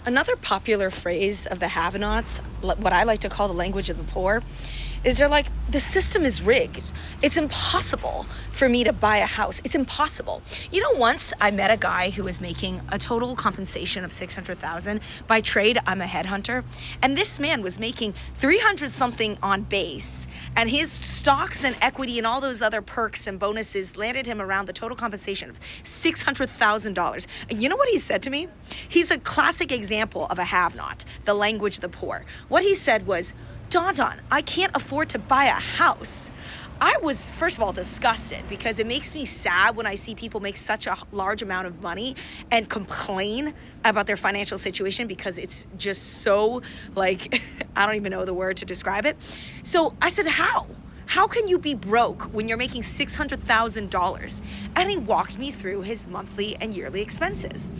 Another popular phrase of the have-nots, what I like to call the language of the poor, is they're like, the system is rigged. It's impossible for me to buy a house. It's impossible. Once I met a guy who was making a total compensation of 600,000. By trade, I'm a headhunter. And this man was making 300 something on base. And his stocks and equity and all those other perks and bonuses landed him around the total compensation of $600,000. And you know what he said to me? He's a classic example of a have-not, the language of the poor. What he said was, Don, I can't afford to buy a house. I was, first of all, disgusted because it makes me sad when I see people make such a large amount of money and complain about their financial situation because it's just so, like, I don't even know the word to describe it. So I said, how? How can you be broke when you're making $600,000? And he walked me through his monthly and yearly expenses.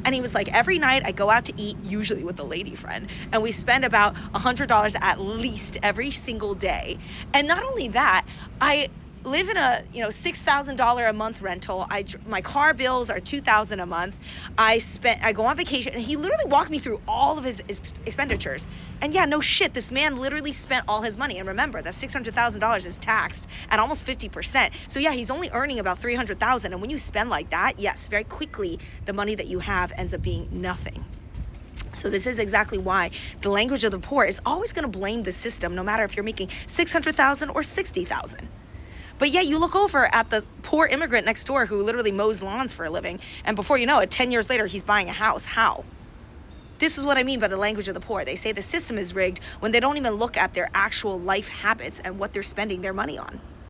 And he was like, every night I go out to eat, usually with a lady friend, and we spend about $100 at least every single day. And not only that, I live in a $6,000 a month rental. My car bills are $2,000 a month. I go on vacation, and he literally walked me through all of his expenditures. And yeah, no shit, this man literally spent all his money. And remember that $600,000 is taxed at almost 50%. So yeah, he's only earning about $300,000. And when you spend like that, yes, very quickly the money that you have ends up being nothing. So this is exactly why the language of the poor is always going to blame the system, no matter if you're making 600,000 or 60,000. But yet you look over at the poor immigrant next door who literally mows lawns for a living, and before you know it, 10 years later, he's buying a house. How? This is what I mean by the language of the poor. They say the system is rigged when they don't even look at their actual life habits and what they're spending their money on.